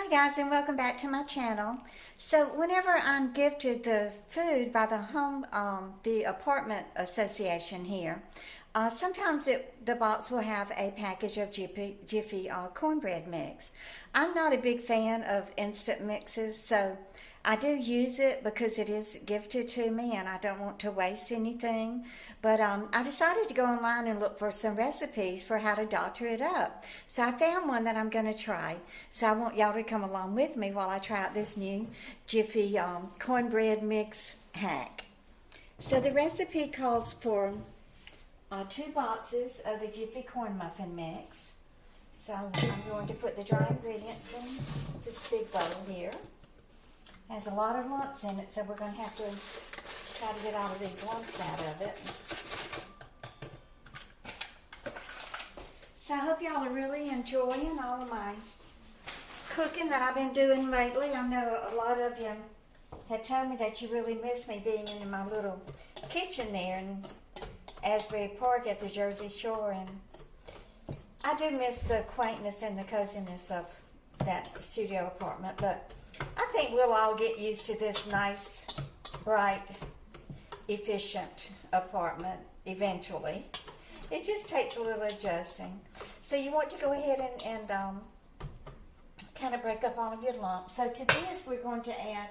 Hi guys, and welcome back to my channel. So whenever I'm gifted the food by the apartment association here, sometimes the box will have a package of Jiffy cornbread mix. I'm not a big fan of instant mixes, so I do use it because it is gifted to me and I don't want to waste anything. But I decided to go online and look for some recipes for how to doctor it up. So I found one that I'm going to try. So I want y'all to come along with me while I try out this new Jiffy cornbread mix hack. So the recipe calls for 2 boxes of the Jiffy corn muffin mix. So I'm going to put the dry ingredients in this big bowl here. It has a lot of lumps in it, so we're going to have to try to get all of these lumps out of it. So I hope y'all are really enjoying all of my cooking that I've been doing lately. I know a lot of you had told me that you really miss me being in my little kitchen there in Asbury Park at the Jersey Shore, and I do miss the quaintness and the coziness of that studio apartment, but I think we'll all get used to this nice, bright, efficient apartment eventually. It just takes a little adjusting. So you want to go ahead and kind of break up all of your lumps. So to this we're going to add,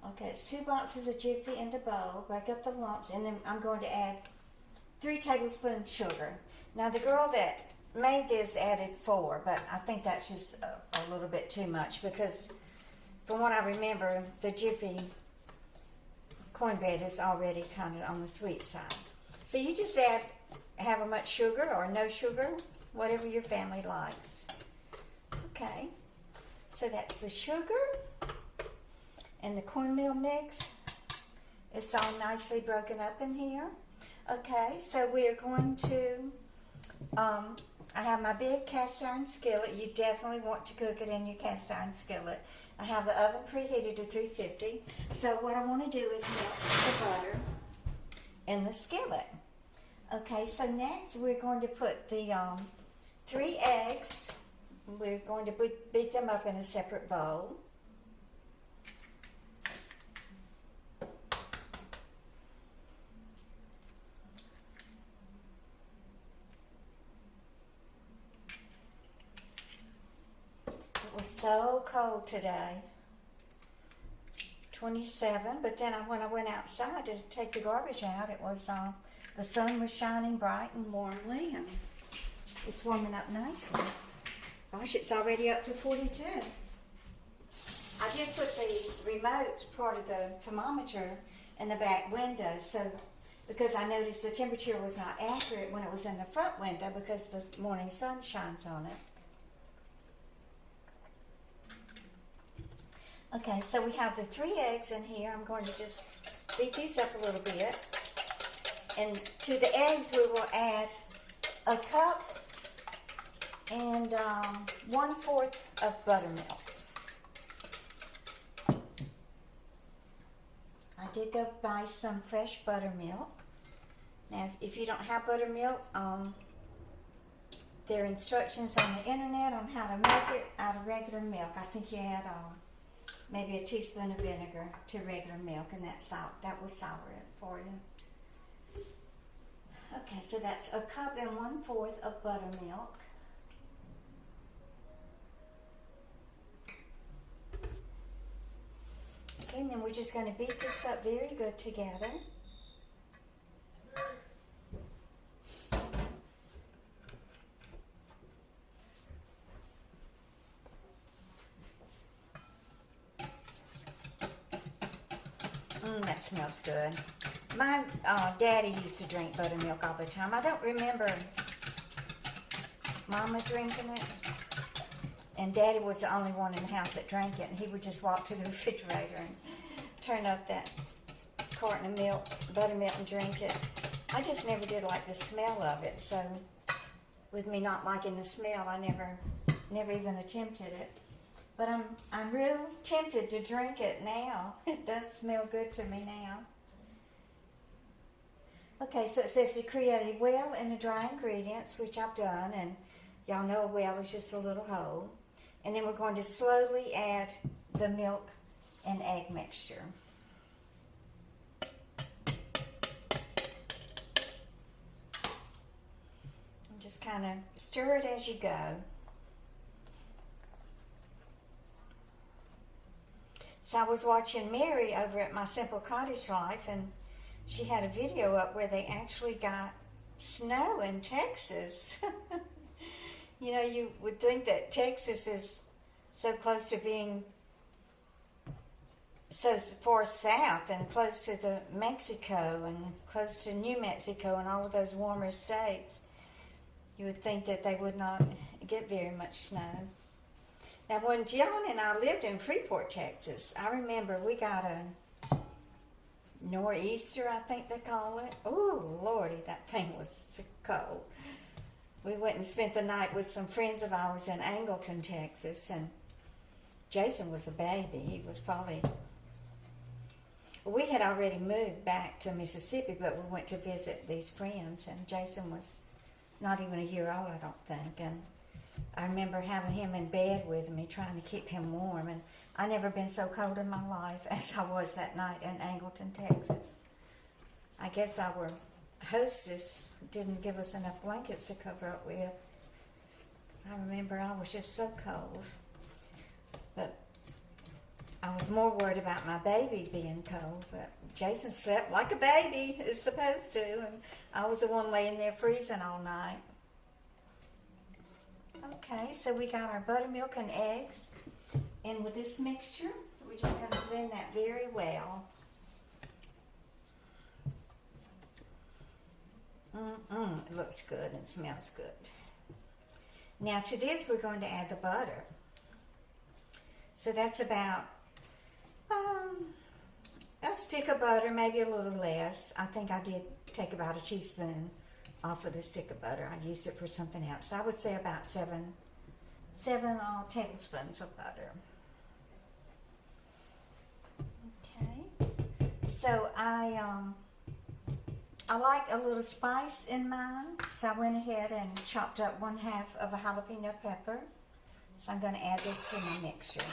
okay, it's 2 boxes of Jiffy in the bowl, break up the lumps, and then I'm going to add 3 tablespoons sugar. Now the girl that made this added 4, but I think that's just a little bit too much because from what I remember, the Jiffy cornbread is already kind of on the sweet side. So you just add however much sugar or no sugar, whatever your family likes. Okay, so that's the sugar and the cornmeal mix. It's all nicely broken up in here. Okay, so we're going to, I have my big cast iron skillet. You definitely want to cook it in your cast iron skillet. I have the oven preheated to 350. So what I want to do is melt the butter in the skillet. Okay, so next we're going to put the 3 eggs. We're going to beat them up in a separate bowl. It was so cold today, 27, but then when I went outside to take the garbage out, it was, the sun was shining bright and warmly, and it's warming up nicely. Gosh, it's already up to 42. I just put the remote part of the thermometer in the back window, so because I noticed the temperature was not accurate when it was in the front window because the morning sun shines on it. Okay, so we have the 3 eggs in here. I'm going to just beat these up a little bit. And to the eggs, we will add a cup and 1/4 of buttermilk. I did go buy some fresh buttermilk. Now, if you don't have buttermilk, there are instructions on the internet on how to make it out of regular milk. I think you add maybe a teaspoon of vinegar to regular milk, and that will sour it for you. Okay, so that's a cup and 1/4 of buttermilk. Okay, and then we're just going to beat this up very good together. That smells good. My daddy used to drink buttermilk all the time. I don't remember Mama drinking it. And Daddy was the only one in the house that drank it. And he would just walk to the refrigerator and turn up that carton of milk, buttermilk, and drink it. I just never did like the smell of it. So with me not liking the smell, I never even attempted it. But I'm real tempted to drink it now. It does smell good to me now. Okay, so it says to create a well in the dry ingredients, which I've done, and y'all know a well is just a little hole. And then we're going to slowly add the milk and egg mixture. And just kind of stir it as you go. So I was watching Mary over at My Simple Cottage Life, and she had a video up where they actually got snow in Texas. You know, you would think that Texas is so close to being so far south and close to the Mexico and close to New Mexico and all of those warmer states. You would think that they would not get very much snow. Now, when John and I lived in Freeport, Texas, I remember we got a nor'easter, I think they call it. Oh, Lordy, that thing was so cold. We went and spent the night with some friends of ours in Angleton, Texas, and Jason was a baby. He was probably... We had already moved back to Mississippi, but we went to visit these friends, and Jason was not even a year old, I don't think, and I remember having him in bed with me, trying to keep him warm, and I never been so cold in my life as I was that night in Angleton, Texas. I guess our hostess didn't give us enough blankets to cover up with. I remember I was just so cold. But I was more worried about my baby being cold, but Jason slept like a baby is supposed to, and I was the one laying there freezing all night. Okay, so we got our buttermilk and eggs, and with this mixture, we're just going to blend that very well. It looks good and smells good. Now to this, we're going to add the butter. So that's about a stick of butter, maybe a little less. I think I did take about a teaspoon off of the stick of butter. I used it for something else. So I would say about seven tablespoons of butter. Okay. So I like a little spice in mine, so I went ahead and chopped up 1/2 of a jalapeno pepper. So I'm going to add this to my mixture.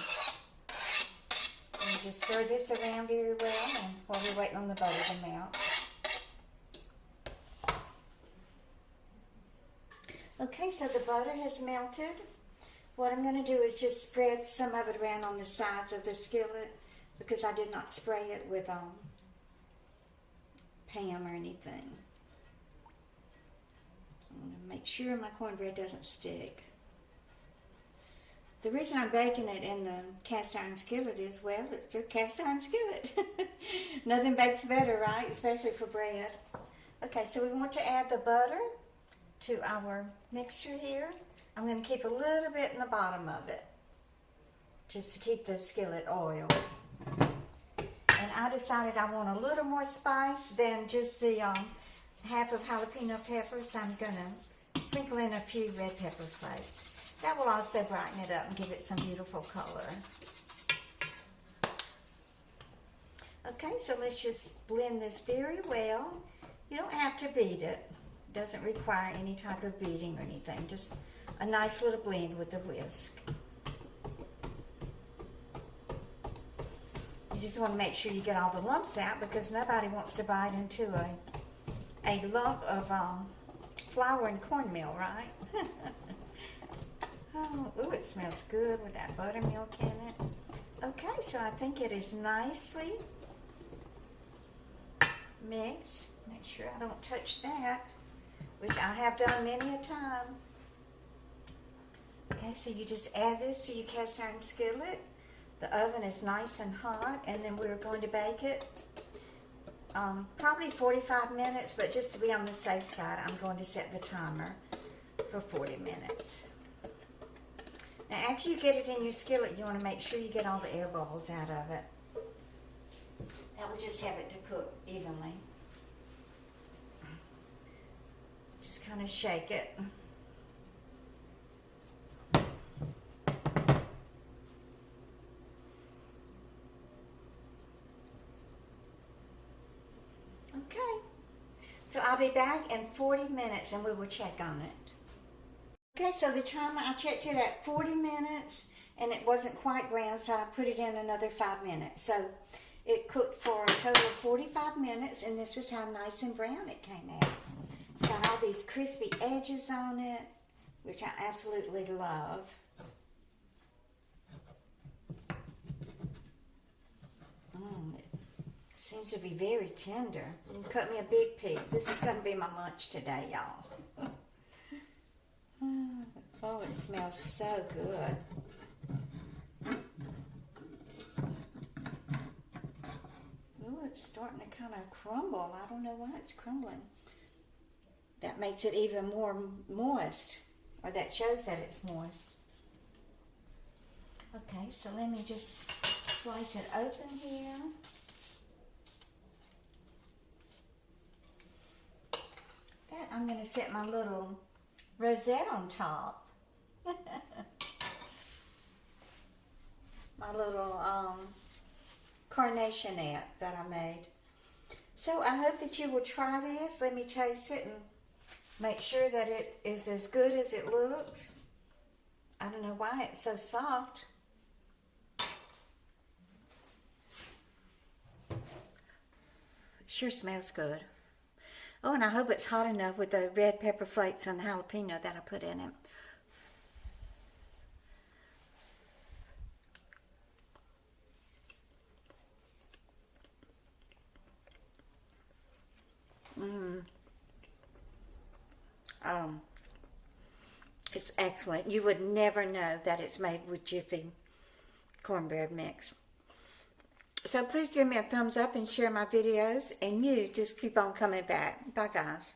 And just stir this around very well and while we're waiting on the butter to melt. Okay, so the butter has melted. What I'm going to do is just spread some of it around on the sides of the skillet because I did not spray it with Pam or anything. I'm going to make sure my cornbread doesn't stick. The reason I'm baking it in the cast iron skillet is, well, it's a cast iron skillet. Nothing bakes better, right? Especially for bread. Okay, so we want to add the butter to our mixture here. I'm going to keep a little bit in the bottom of it, just to keep the skillet oiled. And I decided I want a little more spice than just the 1/2 of jalapeno peppers. I'm going to sprinkle in a few red pepper flakes. That will also brighten it up and give it some beautiful color. Okay, so let's just blend this very well. You don't have to beat it. It doesn't require any type of beating or anything. Just a nice little blend with the whisk. You just want to make sure you get all the lumps out because nobody wants to bite into a lump of flour and cornmeal, right? Oh, ooh, it smells good with that buttermilk in it. Okay, so I think it is nicely mixed. Make sure I don't touch that, which I have done many a time. Okay, so you just add this to your cast iron skillet. The oven is nice and hot, and then we're going to bake it probably 45 minutes, but just to be on the safe side, I'm going to set the timer for 40 minutes. Now, after you get it in your skillet, you want to make sure you get all the air bubbles out of it. That will just have it to cook evenly. Just kind of shake it. Okay, so I'll be back in 40 minutes and we will check on it. Okay, so the timer, I checked it at 40 minutes and it wasn't quite brown, so I put it in another 5 minutes. So it cooked for a total of 45 minutes, and this is how nice and brown it came out. It's got all these crispy edges on it, which I absolutely love. It seems to be very tender. You can cut me a big piece. This is going to be my lunch today, y'all. Oh, it smells so good. Oh, it's starting to kind of crumble. I don't know why it's crumbling. That makes it even more moist, or that shows that it's moist. Okay, so let me just slice it open here. That I'm going to set my little rosette on top. My little carnationette that I made. So I hope that you will try this. Let me taste it and make sure that it is as good as it looks. I don't know why it's so soft. It sure smells good. Oh, and I hope it's hot enough with the red pepper flakes and the jalapeno that I put in it. It's excellent. You would never know that it's made with Jiffy Cornbread mix. So please give me a thumbs up and share my videos, and you just keep on coming back. Bye, guys.